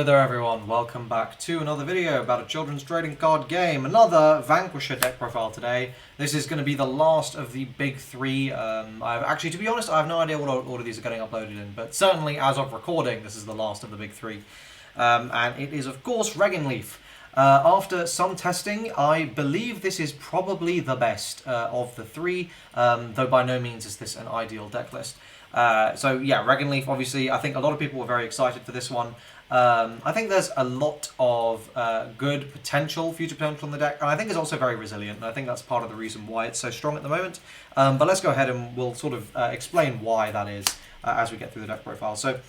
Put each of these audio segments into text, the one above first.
Hello there everyone, welcome back to another video about a children's trading card game. Another Vanquisher deck profile today. This is going to be the last of the big three. To be honest, I have no idea what order these are getting uploaded in, but certainly as of recording, this is the last of the big three. And it is of course Reginleif. After some testing, I believe this is probably the best of the three, though by no means is this an ideal deck list. So yeah, Reginleif, obviously, I think a lot of people were very excited for this one. I think there's a lot of good future potential in the deck, and I think it's also very resilient, and I think that's part of the reason why it's so strong at the moment. But let's go ahead and we'll sort of explain why that is as we get through the deck profile. So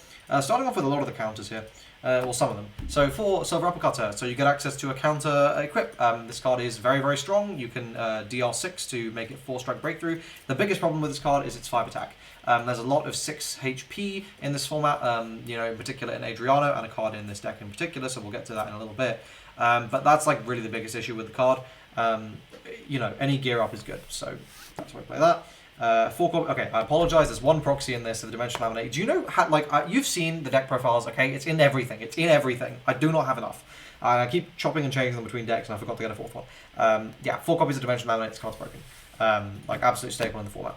starting off with a lot of the counters here, well, some of them. So for Silver Uppercutter, so you get access to a counter equip. This card is very, very strong. You can DR6 to make it 4-strike breakthrough. The biggest problem with this card is its 5 attack. There's a lot of 6 HP in this format, in particular in Adriano, and a card in this deck in particular, so we'll get to that in a little bit. But that's like really the biggest issue with the card. Any gear up is good, so that's why I play that. Okay, I apologize, there's one proxy in this, so the Dimensional Laminate. Do you know how, you've seen the deck profiles, okay? It's in everything. I do not have enough. I keep chopping and changing them between decks, and I forgot to get a 4th one. 4 copies of Dimensional Laminate, this card's broken. Absolute staple in the format.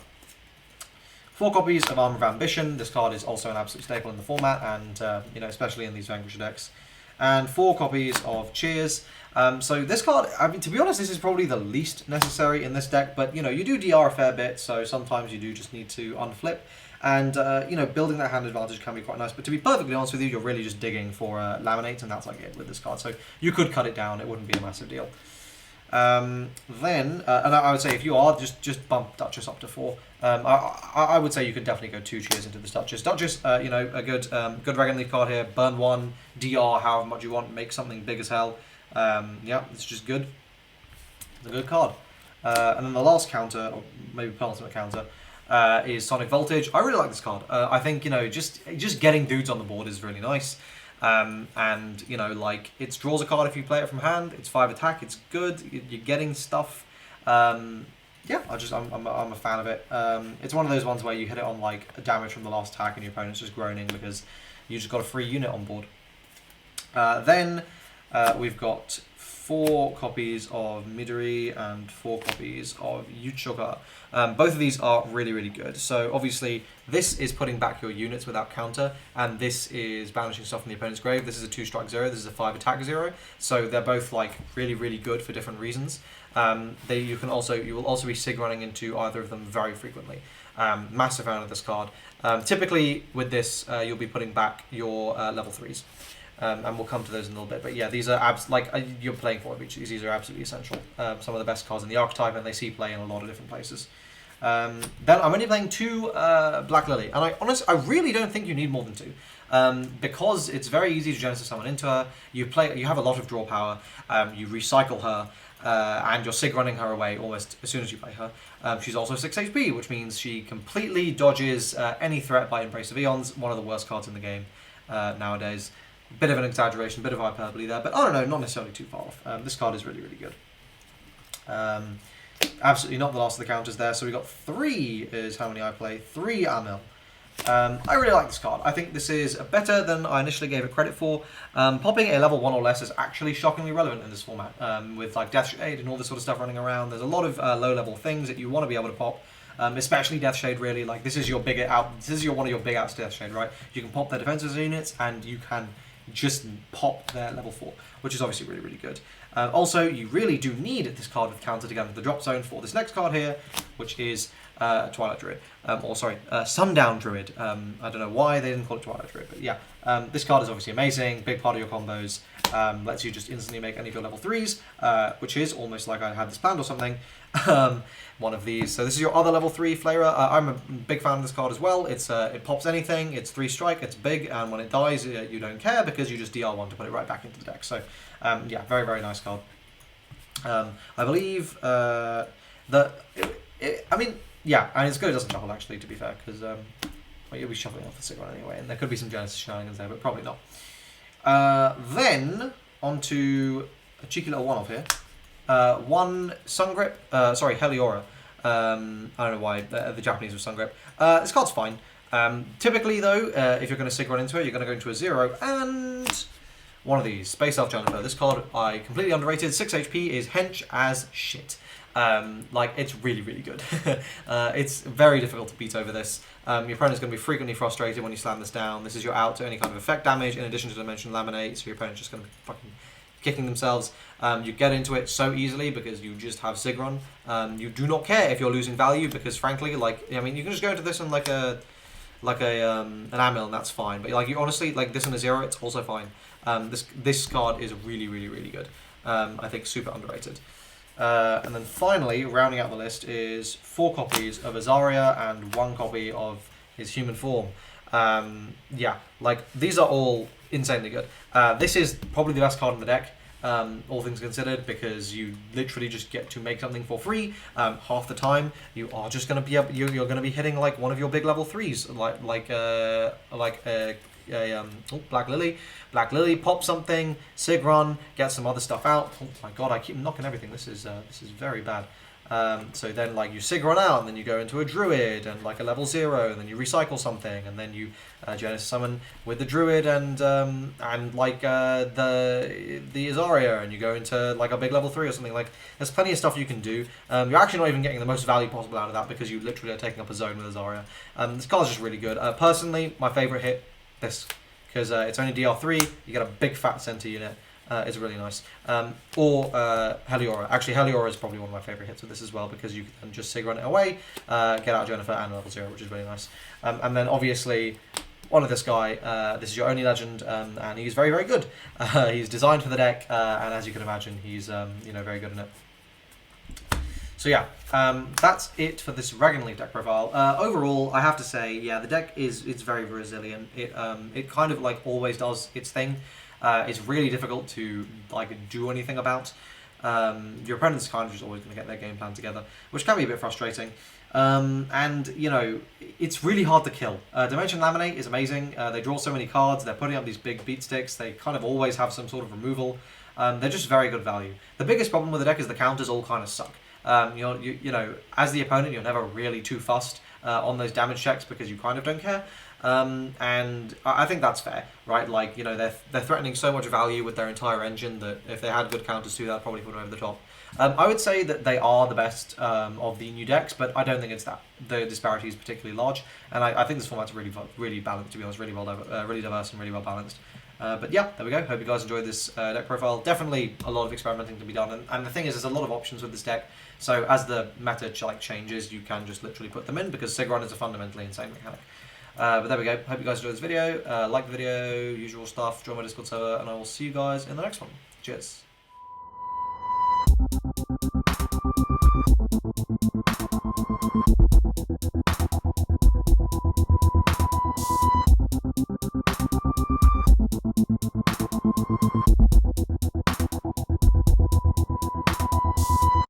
4 copies of Armor of Ambition. This card is also an absolute staple in the format, and especially in these Vanquisher decks. And 4 copies of Cheers. So this card, I mean, to be honest, this is probably the least necessary in this deck, but you do DR a fair bit, so sometimes you do just need to unflip. And building that hand advantage can be quite nice. But to be perfectly honest with you, you're really just digging for laminate, and that's like it with this card. So you could cut it down; it wouldn't be a massive deal. And I would say if you are, just bump Duchess up to 4. I would say you could definitely go 2 Cheers into this Duchess. Duchess, a good Reginleif card here. Burn 1, DR however much you want, make something big as hell. It's just good. It's a good card. And then the last counter, or maybe penultimate counter, is Sonic Voltage. I really like this card. I think just getting dudes on the board is really nice. It draws a card if you play it from hand. It's 5 attack. It's good. You're getting stuff. I'm a fan of it. It's one of those ones where you hit it on like a damage from the last attack, and your opponent's just groaning because you just got a free unit on board. Then we've got 4 copies of Midori and 4 copies of Yuchoka. Both of these are really, really good. So obviously this is putting back your units without counter, and this is banishing stuff from the opponent's grave. This is a 2-strike 0, this is a 5 attack 0. So they're both like really, really good for different reasons. You will also be sig running into either of them very frequently. Massive fan of this card. Typically with this you'll be putting back your level 3s. And we'll come to those in a little bit, but yeah, these are you're playing 4 of each. These are absolutely essential. Some of the best cards in the archetype, and they see play in a lot of different places. Then I'm only playing 2 Black Lily, and I really don't think you need more than 2, because it's very easy to Genesis summon into her. You have a lot of draw power. You recycle her, and you're sig running her away almost as soon as you play her. She's also 6 HP, which means she completely dodges any threat by Embrace of Eons. One of the worst cards in the game nowadays. Bit of an exaggeration, bit of hyperbole there, but I don't know, not necessarily too far off. This card is really, really good. Absolutely not the last of the counters there. So we got 3 is how many I play. 3 Amel. I really like this card. I think this is better than I initially gave it credit for. Popping a level 1 or less is actually shockingly relevant in this format. With like Death Shade and all this sort of stuff running around, there's a lot of low-level things that you want to be able to pop. Especially Death Shade, really. Like this is your bigger out. This is one of your big outs, Death Shade, right? You can pop their defensive units, and you can just pop their level 4, which is obviously really, really good. Also, you really do need this card with counter to get into the drop zone for this next card here, which is Twilight Druid. Sundown Druid. I don't know why they didn't call it Twilight Druid, but yeah. This card is obviously amazing, big part of your combos. Lets you just instantly make any of your level 3s, which is almost like I had this planned or something. One of these. So this is your other level 3 Flarer. I'm a big fan of this card as well. It pops anything, it's 3-strike, it's big, and when it dies, you don't care because you just DR1 to put it right back into the deck. So very, very nice card. I believe and it's good it doesn't shuffle actually, to be fair, because you'll be shuffling off the Sig Run anyway, and there could be some Genesis shenanigans there, but probably not. Then onto a cheeky little one-off here. 1 Sungrip, Heliora. I don't know why the Japanese was Sungrip. This card's fine. Typically though, if you're going to Sig Run into it, you're going to go into a 0, and one of these. Space Elf Jennifer. This card, I completely underrated. 6 HP is hench as shit. Like, it's really, really good. It's very difficult to beat over this. Your opponent's going to be frequently frustrated when you slam this down. This is your out to any kind of effect damage, in addition to Dimension Laminate, so your opponent's just going to be fucking kicking themselves. You get into it so easily because you just have Sigron. You do not care if you're losing value because, frankly, like, I mean, you can just go into this on like an Amil and that's fine. But like, you honestly, like this on a 0, it's also fine. This card is really, really, really good. I think super underrated. And then finally, rounding out the list is 4 copies of Azaria and 1 copy of his human form. Yeah, like these are all insanely good. This is probably the best card in the deck, all things considered, because you literally just get to make something for free. Half the time, you are just going to be you're going to be hitting like one of your big level 3s, Black Lily. Black Lily, pop something, Sigron, get some other stuff out. Oh my god, I keep knocking everything. This is very bad. So then like you Sigron out, and then you go into a Druid and like a level 0, and then you recycle something, and then you Genesis Summon with the Druid and like the Azaria, and you go into like a big level 3 or something. Like there's plenty of stuff you can do. You're actually not even getting the most value possible out of that because you literally are taking up a zone with Azaria. This card's just really good. Personally, my favourite hit, this, because it's only DR3, you get a big fat center unit. It's really nice. Or Heliora. Actually, Heliora is probably one of my favourite hits with this as well, because you can just Sig run it away, get out Jennifer and level 0, which is really nice. And then obviously, one of this guy, this is your only legend, and he's very, very good. He's designed for the deck, and as you can imagine, he's very good in it. So yeah, that's it for this Reginleif deck profile. Overall, I have to say, yeah, the deck it's very resilient. It kind of like always does its thing. It's really difficult to like do anything about. Your opponent's kind of just always going to get their game plan together, which can be a bit frustrating. And you know, it's really hard to kill. Dimension Laminate is amazing. They draw so many cards. They're putting up these big beat sticks. They kind of always have some sort of removal. They're just very good value. The biggest problem with the deck is the counters all kind of suck. You know, as the opponent, you're never really too fussed on those damage checks because you kind of don't care. And I think that's fair, right? Like, you know, they're threatening so much value with their entire engine that if they had good counters to that, probably put them over the top. I would say that they are the best of the new decks, but I don't think it's that the disparity is particularly large. And I think this format's really balanced, to be honest, really diverse and really well balanced. But yeah, there we go. Hope you guys enjoyed this deck profile. Definitely a lot of experimenting to be done, and the thing is, there's a lot of options with this deck. So as the meta changes, you can just literally put them in because Sigron is a fundamentally insane mechanic. But there we go. Hope you guys enjoyed this video. Like the video, usual stuff. Join my Discord server, and I will see you guys in the next one. Cheers.